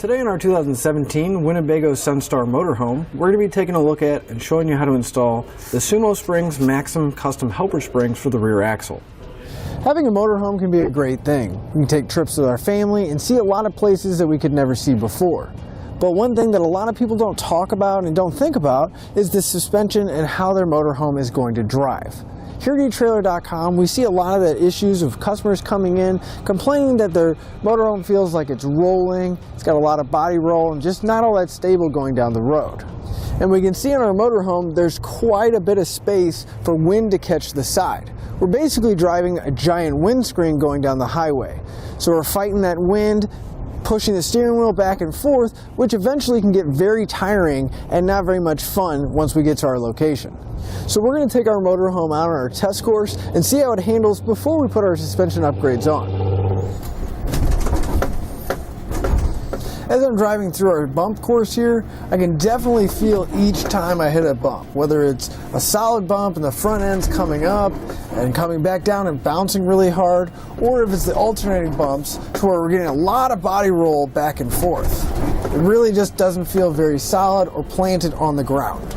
Today in our 2017 Winnebago Sunstar Motorhome, we're going to be taking a look at and showing you how to install the SumoSprings Maxim custom helper springs for the rear axle. Having a motorhome can be a great thing. We can take trips with our family and see a lot of places that we could never see before. But one thing that a lot of people don't talk about and don't think about is the suspension and how their motorhome is going to drive. Here at etrailer.com, we see a lot of the issues of customers coming in complaining that their motorhome feels like it's rolling, it's got a lot of body roll, and just not all that stable going down the road. And we can see in our motorhome there's quite a bit of space for wind to catch the side. We're basically driving a giant windscreen going down the highway. So we're fighting that wind, pushing the steering wheel back and forth, which eventually can get very tiring and not very much fun once we get to our location. So we're going to take our motorhome out on our test course and see how it handles before we put our suspension upgrades on. As I'm driving through our bump course here, I can definitely feel each time I hit a bump, whether it's a solid bump and the front end's coming up and coming back down and bouncing really hard, or if it's the alternating bumps to where we're getting a lot of body roll back and forth. It really just doesn't feel very solid or planted on the ground.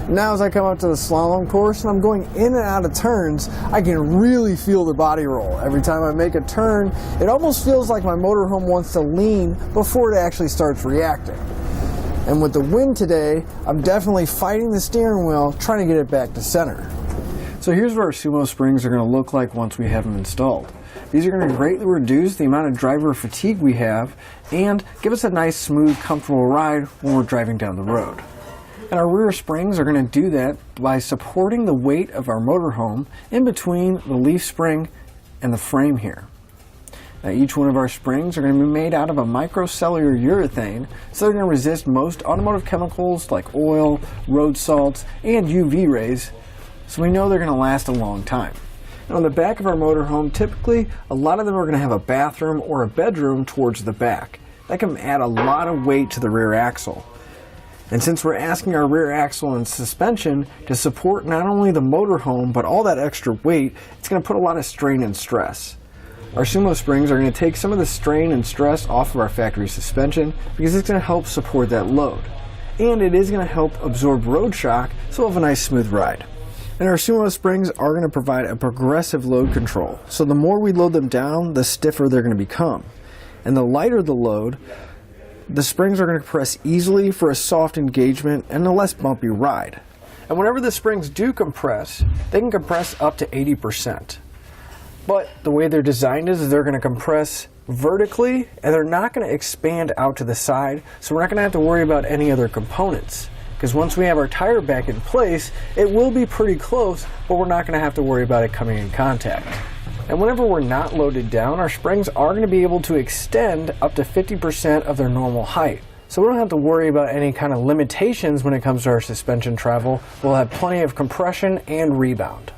Now as I come up to the slalom course and I'm going in and out of turns, I can really feel the body roll. Every time I make a turn, it almost feels like my motorhome wants to lean before it actually starts reacting. And with the wind today, I'm definitely fighting the steering wheel, trying to get it back to center. So here's what our Sumo Springs are going to look like once we have them installed. These are going to greatly reduce the amount of driver fatigue we have and give us a nice, smooth, comfortable ride when we're driving down the road. And our rear springs are going to do that by supporting the weight of our motorhome in between the leaf spring and the frame here. Now each one of our springs are going to be made out of a microcellular urethane, so they're going to resist most automotive chemicals like oil, road salts, and UV rays, so we know they're going to last a long time. And on the back of our motorhome, typically a lot of them are going to have a bathroom or a bedroom towards the back. That can add a lot of weight to the rear axle. And since we're asking our rear axle and suspension to support not only the motorhome but all that extra weight, it's going to put a lot of strain and stress. Our Sumo Springs are going to take some of the strain and stress off of our factory suspension because it's going to help support that load. And it is going to help absorb road shock, so we'll have a nice smooth ride. And our Sumo Springs are going to provide a progressive load control, so the more we load them down, the stiffer they're going to become. And the lighter the load, the springs are going to compress easily for a soft engagement and a less bumpy ride. And whenever the springs do compress, they can compress up to 80%. But the way they're designed is they're going to compress vertically and they're not going to expand out to the side, so we're not going to have to worry about any other components. Because once we have our tire back in place, it will be pretty close, but we're not going to have to worry about it coming in contact. And whenever we're not loaded down, our springs are going to be able to extend up to 50% of their normal height. So we don't have to worry about any kind of limitations when it comes to our suspension travel. We'll have plenty of compression and rebound.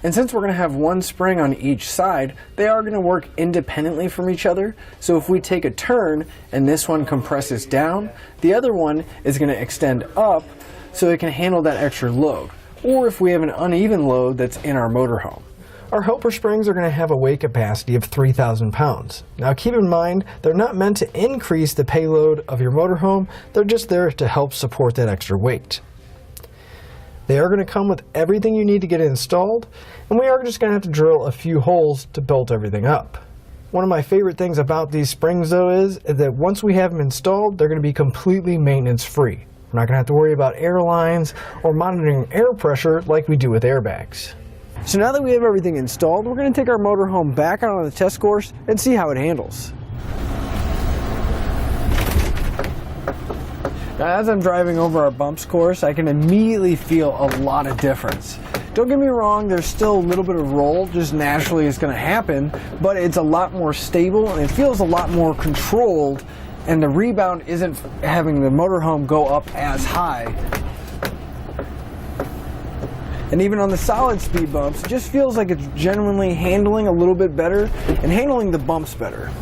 And since we're going to have one spring on each side, they are going to work independently from each other. So if we take a turn and this one compresses down, the other one is going to extend up so it can handle that extra load. Or if we have an uneven load that's in our motorhome. Our helper springs are going to have a weight capacity of 3,000 pounds. Now keep in mind, they're not meant to increase the payload of your motorhome, they're just there to help support that extra weight. They are going to come with everything you need to get it installed, and we are just going to have to drill a few holes to bolt everything up. One of my favorite things about these springs though is that once we have them installed, they're going to be completely maintenance free. We're not going to have to worry about air lines or monitoring air pressure like we do with airbags. So now that we have everything installed, we're going to take our motorhome back out on the test course and see how it handles. Now as I'm driving over our bumps course, I can immediately feel a lot of difference. Don't get me wrong, there's still a little bit of roll, just naturally it's going to happen, but it's a lot more stable and it feels a lot more controlled, and the rebound isn't having the motorhome go up as high. And even on the solid speed bumps, it just feels like it's genuinely handling a little bit better and handling the bumps better.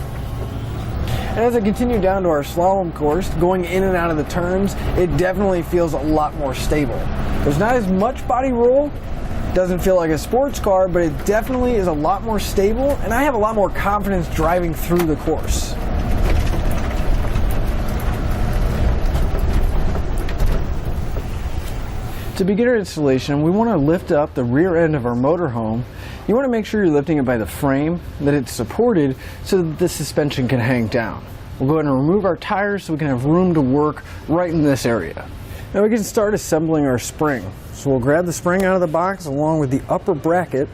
And as I continue down to our slalom course, going in and out of the turns, it definitely feels a lot more stable. There's not as much body roll, doesn't feel like a sports car, but it definitely is a lot more stable, and I have a lot more confidence driving through the course. To begin our installation, we want to lift up the rear end of our motorhome. You want to make sure you're lifting it by the frame, that it's supported so that the suspension can hang down. We'll go ahead and remove our tires so we can have room to work right in this area. Now we can start assembling our spring. So we'll grab the spring out of the box along with the upper bracket.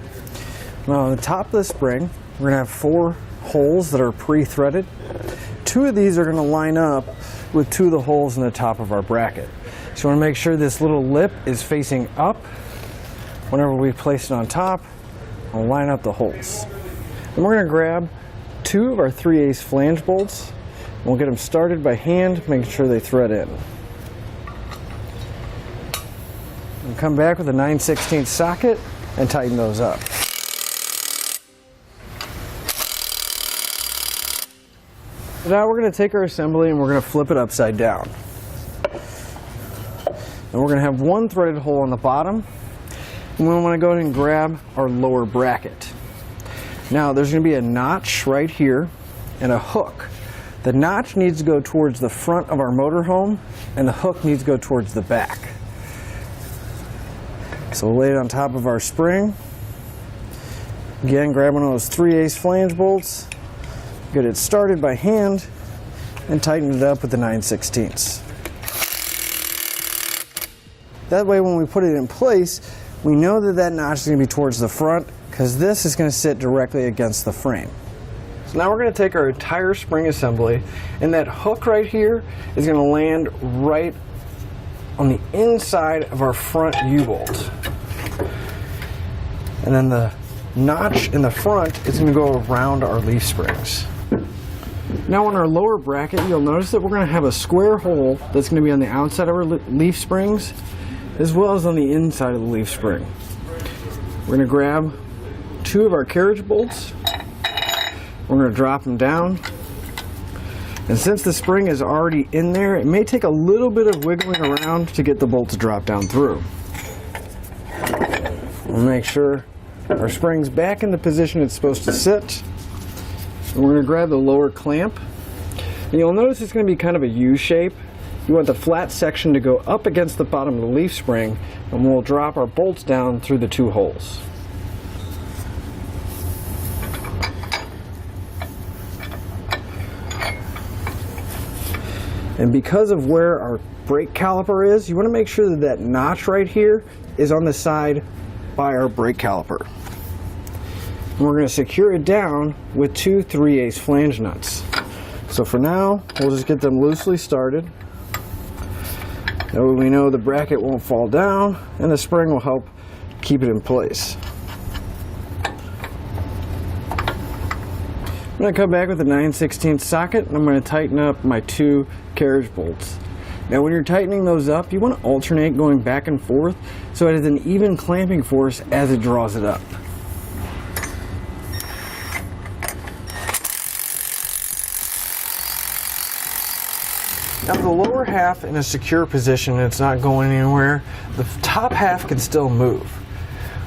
Now on the top of the spring, we're going to have 4 holes that are pre-threaded. 2 of these are going to line up with 2 of the holes in the top of our bracket. So you want to make sure this little lip is facing up. Whenever we place it on top, we'll line up the holes. Then we're going to grab 2 of our 3/8 flange bolts. We'll get them started by hand, making sure they thread in. And come back with a 9/16 socket and tighten those up. Now we're going to take our assembly and we're going to flip it upside down. And we're going to have 1 threaded hole on the bottom. And we want to go ahead and grab our lower bracket. Now there's going to be a notch right here and a hook. The notch needs to go towards the front of our motorhome and the hook needs to go towards the back. So we'll lay it on top of our spring. Again, grab one of those 3/8 flange bolts. Get it started by hand and tighten it up with the 9/16. That way when we put it in place, we know that that notch is going to be towards the front because this is going to sit directly against the frame. So now we're going to take our entire spring assembly and that hook right here is going to land right on the inside of our front U-bolt. And then the notch in the front is going to go around our leaf springs. Now on our lower bracket, you'll notice that we're going to have a square hole that's going to be on the outside of our leaf springs as well as on the inside of the leaf spring. We're going to grab 2 of our carriage bolts. We're going to drop them down. And since the spring is already in there, it may take a little bit of wiggling around to get the bolt to drop down through. We'll make sure our spring's back in the position it's supposed to sit. And we're going to grab the lower clamp. And you'll notice it's going to be kind of a U shape. You want the flat section to go up against the bottom of the leaf spring, and we'll drop our bolts down through the 2 holes. And because of where our brake caliper is, you want to make sure that that notch right here is on the side by our brake caliper. And we're going to secure it down with 2 3/8 flange nuts. So for now, we'll just get them loosely started. That way we know the bracket won't fall down and the spring will help keep it in place. I'm going to come back with a 9/16 socket and I'm going to tighten up my 2 carriage bolts. Now when you're tightening those up, you want to alternate going back and forth so it has an even clamping force as it draws it up. Now the lower half in a secure position and it's not going anywhere, the top half can still move.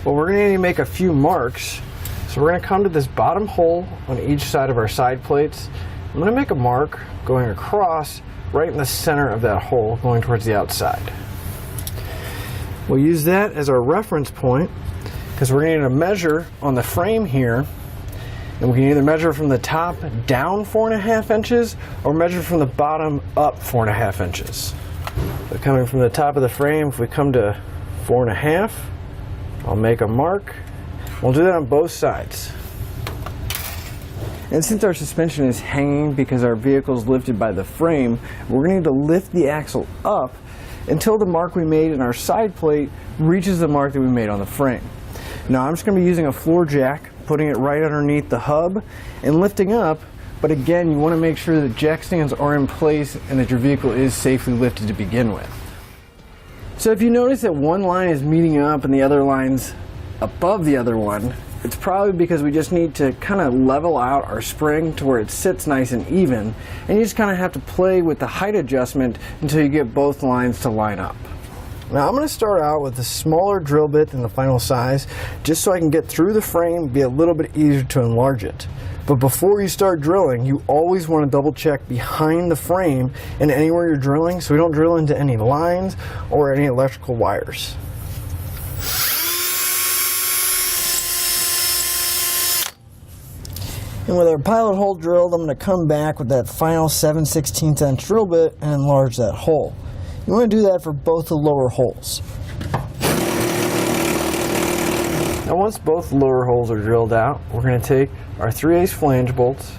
Well, we're going to need to make a few marks. So we're going to come to this bottom hole on each side of our side plates. I'm going to make a mark going across right in the center of that hole going towards the outside. We'll use that as our reference point because we're going to measure on the frame here, and we can either measure from the top down 4.5 inches or measure from the bottom up 4.5 inches. So coming from the top of the frame, if we come to 4.5, I'll make a mark. We'll do that on both sides. And since our suspension is hanging because our vehicle is lifted by the frame, we're going to need to lift the axle up until the mark we made in our side plate reaches the mark that we made on the frame. Now I'm just going to be using a floor jack, putting it right underneath the hub and lifting up, but again you want to make sure that jack stands are in place and that your vehicle is safely lifted to begin with. So if you notice that one line is meeting up and the other line's above the other one, it's probably because we just need to kind of level out our spring to where it sits nice and even, and you just kind of have to play with the height adjustment until you get both lines to line up. Now I'm going to start out with a smaller drill bit than the final size, just so I can get through the frame and be a little bit easier to enlarge it. But before you start drilling, you always want to double check behind the frame and anywhere you're drilling so we don't drill into any lines or any electrical wires. And with our pilot hole drilled, I'm going to come back with that final 7/16 inch drill bit and enlarge that hole. You want to do that for both the lower holes. Now once both lower holes are drilled out, we're going to take our 3/8 flange bolts,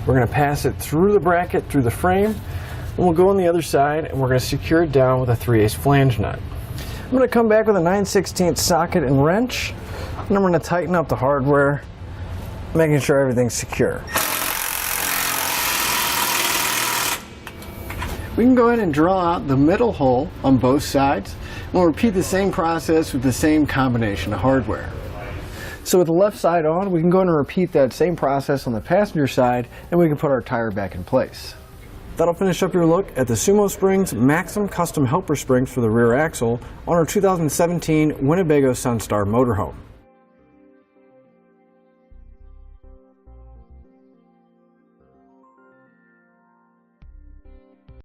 we're going to pass it through the bracket, through the frame, and we'll go on the other side and we're going to secure it down with a 3/8 flange nut. I'm going to come back with a 9/16 socket and wrench, and I'm going to tighten up the hardware, making sure everything's secure. We can go ahead and drill out the middle hole on both sides. We'll repeat the same process with the same combination of hardware. So with the left side on, we can go ahead and repeat that same process on the passenger side, and we can put our tire back in place. That'll finish up your look at the SumoSprings Maxim custom helper springs for the rear axle on our 2017 Winnebago Sunstar Motorhome.